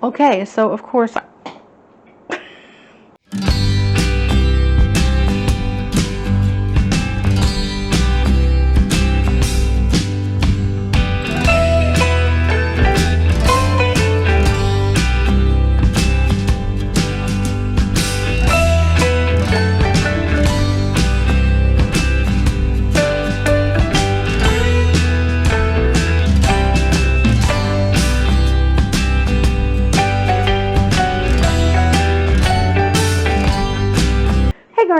Okay, so of course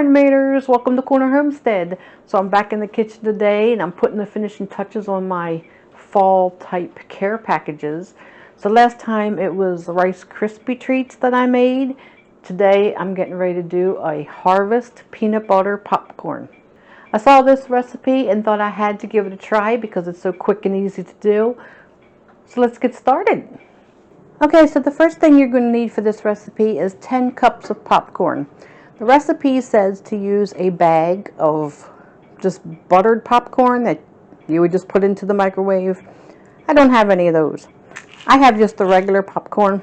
Maters, welcome to Corner Homestead. So I'm back in the kitchen today and I'm putting the finishing touches on my fall type care packages. So last time it was Rice Krispie treats that I made. Today I'm getting ready to do a harvest peanut butter popcorn. I saw this recipe and thought I had to give it a try because it's so quick and easy to do. So let's get started. Okay, so the first thing you're going to need for this recipe is 10 cups of popcorn. The recipe says to use a bag of just buttered popcorn that you would just put into the microwave. I don't have any of those. I have just the regular popcorn.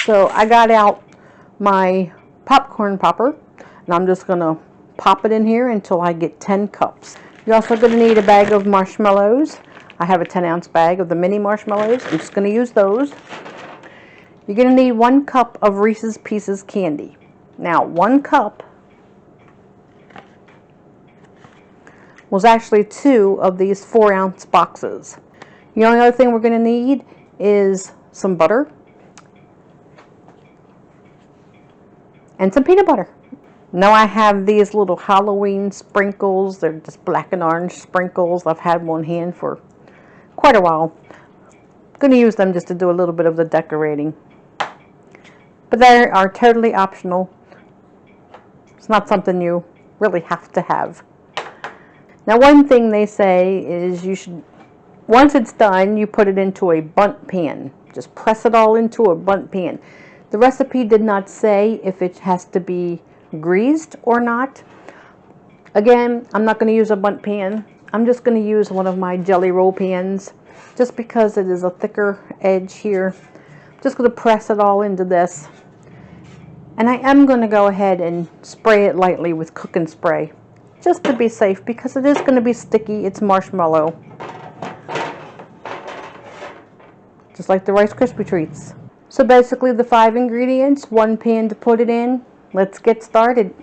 So I got out my popcorn popper and I'm just going to pop it in here until I get 10 cups. You're also going to need a bag of marshmallows. I have a 10-ounce bag of the mini marshmallows. I'm just going to use those. You're going to need 1 cup of Reese's Pieces candy. Now, 1 cup was actually 2 of these 4-ounce boxes. The only other thing we're going to need is some butter and some peanut butter. Now I have these little Halloween sprinkles. They're just black and orange sprinkles. I've had them on hand for quite a while. I'm going to use them just to do a little bit of the decorating. But they are totally optional. It's not something you really have to have. Now, one thing they say is you should, once it's done, you put it into a bundt pan. Just press it all into a bundt pan. The recipe did not say if it has to be greased or not. Again, I'm not going to use a bundt pan. I'm just going to use one of my jelly roll pans just because it is a thicker edge here. I'm just going to press it all into this. And I am going to go ahead and spray it lightly with cooking spray, just to be safe, because it is going to be sticky. It's marshmallow, just like the Rice Krispie treats. So basically the 5 ingredients, 1 pan to put it in. Let's get started.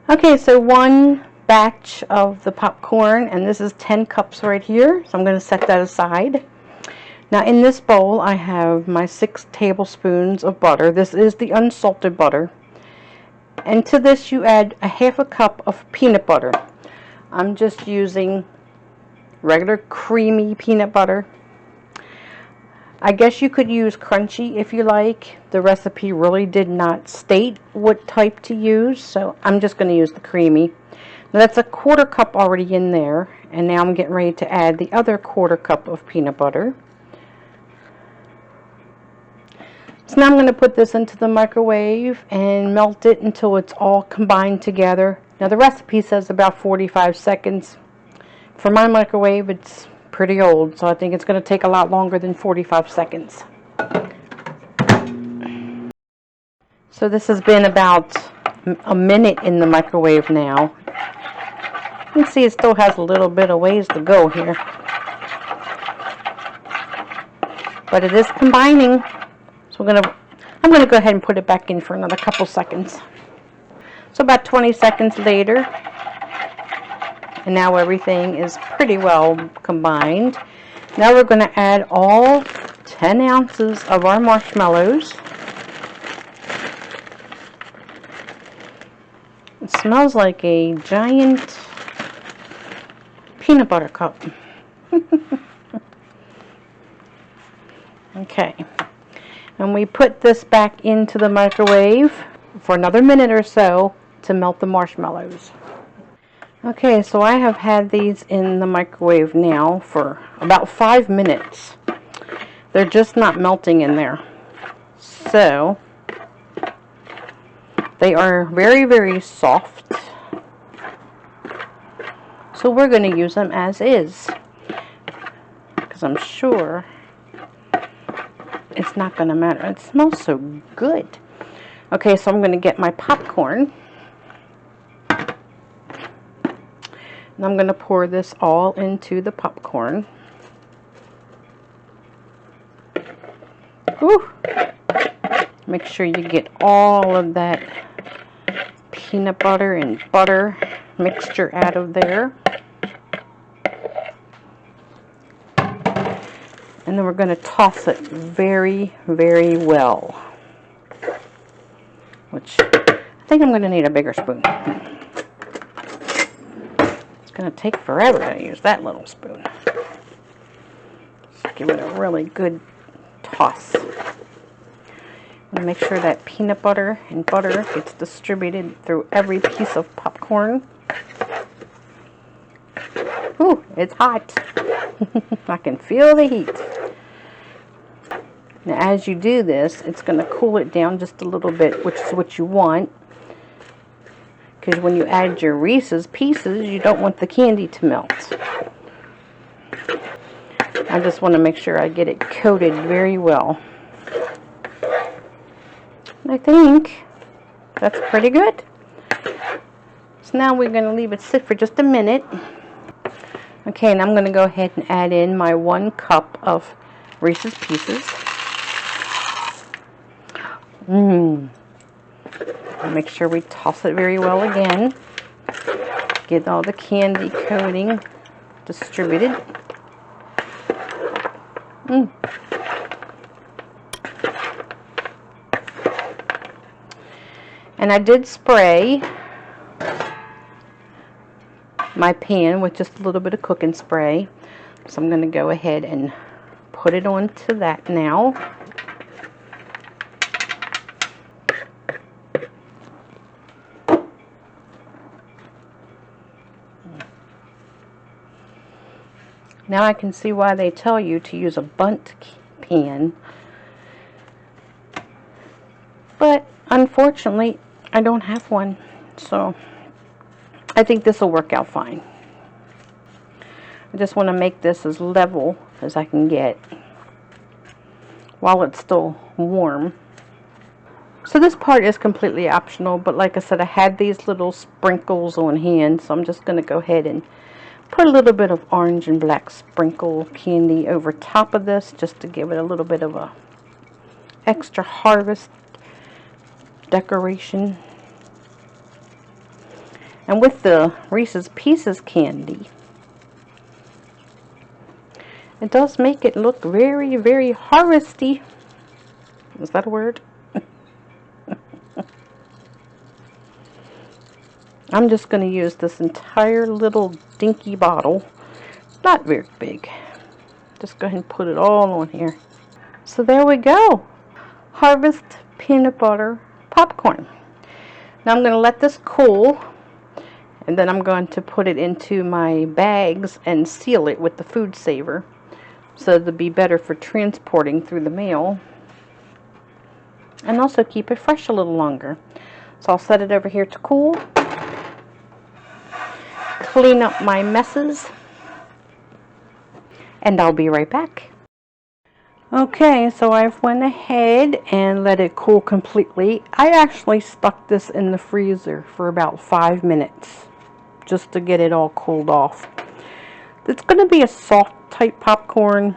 Okay, so 1 batch of the popcorn, and this is 10 cups right here, so I'm going to set that aside. Now in this bowl I have my 6 tablespoons of butter. This is the unsalted butter, and to this you add a 1/2 cup of peanut butter. I'm just using regular creamy peanut butter. I guess you could use crunchy if you like. The recipe really did not state what type to use, so I'm just going to use the creamy. Now that's a 1/4 cup already in there, and now I'm getting ready to add the other 1/4 cup of peanut butter. So now I'm going to put this into the microwave and melt it until it's all combined together. Now the recipe says about 45 seconds. For my microwave, it's pretty old, so I think it's going to take a lot longer than 45 seconds. So this has been about a minute in the microwave now. You can see it still has a little bit of ways to go here, but it is combining. So I'm going to go ahead and put it back in for another couple seconds. So about 20 seconds later, and now everything is pretty well combined. Now we're going to add all 10 ounces of our marshmallows. It smells like a giant peanut butter cup. Okay, and we put this back into the microwave for another minute or so to melt the marshmallows. Okay, so I have had these in the microwave now for about 5 minutes. They're just not melting in there. So they are very, very soft. So we're going to use them as is, because I'm sure it's not going to matter. It smells so good. Okay, so I'm going to get my popcorn. And I'm going to pour this all into the popcorn. Ooh. Make sure you get all of that peanut butter and butter mixture out of there. And then we're going to toss it very, very well. Which, I think I'm going to need a bigger spoon. It's going to take forever to use that little spoon. Just give it a really good toss. I'm going to make sure that peanut butter and butter gets distributed through every piece of popcorn. Ooh, it's hot. I can feel the heat. Now as you do this, it's going to cool it down just a little bit, which is what you want. Because when you add your Reese's Pieces, you don't want the candy to melt. I just want to make sure I get it coated very well. And I think that's pretty good. So now we're going to leave it sit for just a minute. Okay, and I'm going to go ahead and add in my 1 cup of Reese's Pieces. Make sure we toss it very well again. Get all the candy coating distributed. And I did spray my pan with just a little bit of cooking spray. So I'm going to go ahead and put it onto that now. Now I can see why they tell you to use a bundt pan. But unfortunately, I don't have one. So I think this will work out fine. I just want to make this as level as I can get while it's still warm. So this part is completely optional, but like I said, I had these little sprinkles on hand, so I'm just going to go ahead and put a little bit of orange and black sprinkle candy over top of this just to give it a little bit of a extra harvest decoration. And with the Reese's Pieces candy, it does make it look very, very harvesty. Is that a word? I'm just going to use this entire little dinky bottle. Not very big. Just go ahead and put it all on here. So there we go. Harvest peanut butter popcorn. Now I'm going to let this cool. And then I'm going to put it into my bags and seal it with the food saver. So it'll be better for transporting through the mail. And also keep it fresh a little longer. So I'll set it over here to cool. Clean up my messes, and I'll be right back. Okay, so I've went ahead and let it cool completely. I actually stuck this in the freezer for about 5 minutes just to get it all cooled off. It's going to be a soft type popcorn.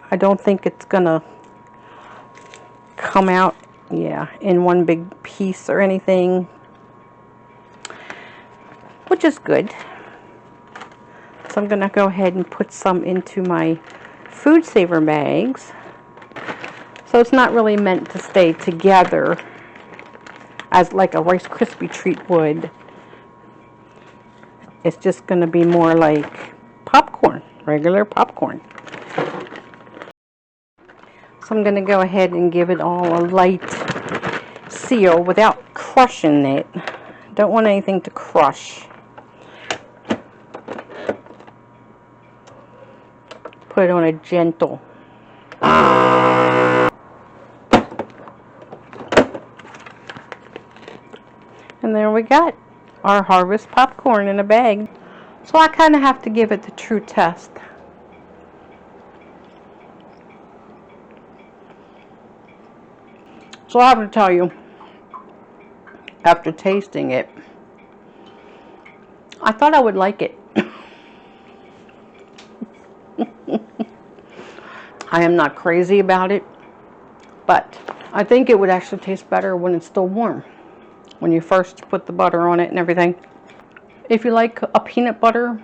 I don't think it's going to come out in one big piece or anything, which is good. So I'm going to go ahead and put some into my food saver bags. So it's not really meant to stay together as like a Rice Krispie treat would. It's just going to be more like popcorn, regular popcorn. So I'm going to go ahead and give it all a light seal without crushing it. Don't want anything to crush. Put it on a gentle. And there we got our harvest popcorn in a bag. So I kind of have to give it the true test. So I have to tell you, after tasting it, I thought I would like it. I am not crazy about it, but I think it would actually taste better when it's still warm, when you first put the butter on it and everything. If you like a peanut butter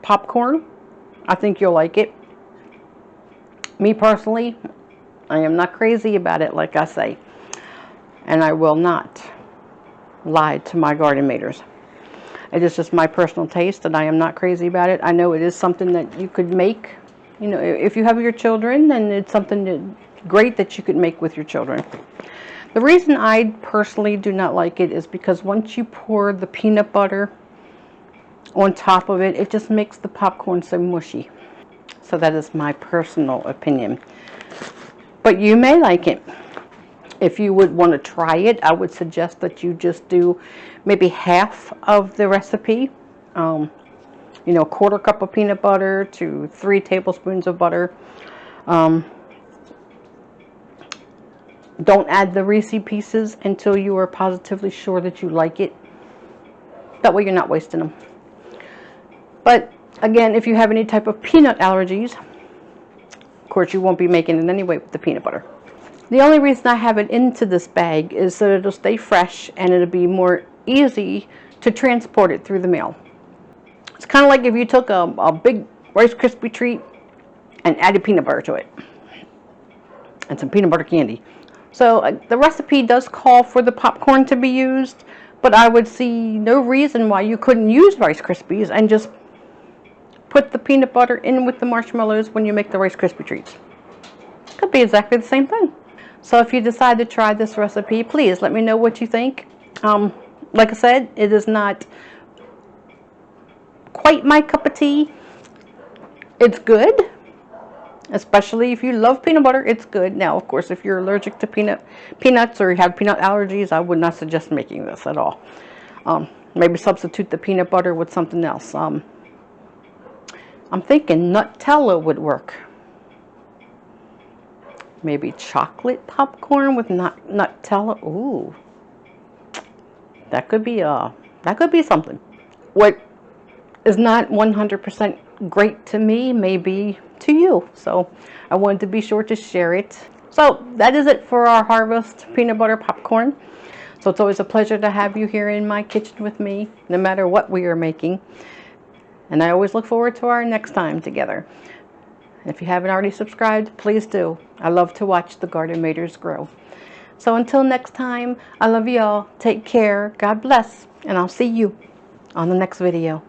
popcorn, I think you'll like it. Me personally, I am not crazy about it, like I say, and I will not lie to my garden maters. It is just my personal taste, and I am not crazy about it. I know it is something that you could make, you know, if you have your children, then it's something great that you could make with your children. The reason I personally do not like it is because once you pour the peanut butter on top of it, it just makes the popcorn so mushy. So that is my personal opinion. But you may like it. If you would want to try it, I would suggest that you just do maybe half of the recipe. You know, a quarter cup of peanut butter to 3 tablespoons of butter. Don't add the Reese pieces until you are positively sure that you like it. That way you're not wasting them. But again, if you have any type of peanut allergies, of course you won't be making it anyway with the peanut butter. The only reason I have it into this bag is so that it'll stay fresh and it'll be more easy to transport it through the mail. It's kind of like if you took a big Rice Krispie treat and added peanut butter to it and some peanut butter candy. So the recipe does call for the popcorn to be used, but I would see no reason why you couldn't use Rice Krispies and just put the peanut butter in with the marshmallows when you make the Rice Krispie treats. It could be exactly the same thing. So if you decide to try this recipe, please let me know what you think. Like I said, it is not quite my cup of tea. It's good, especially if you love peanut butter. It's good. Now, of course, if you're allergic to peanuts or you have peanut allergies, I would not suggest making this at all. Maybe substitute the peanut butter with something else. I'm thinking Nutella would work. Maybe chocolate popcorn with Nutella. Ooh, that could be something. What is not 100% great to me may be to you. So I wanted to be sure to share it. So that is it for our harvest peanut butter popcorn. So it's always a pleasure to have you here in my kitchen with me, no matter what we are making. And I always look forward to our next time together. If you haven't already subscribed, please do. I love to watch the garden maters grow. So until next time, I love you all. Take care. God bless. And I'll see you on the next video.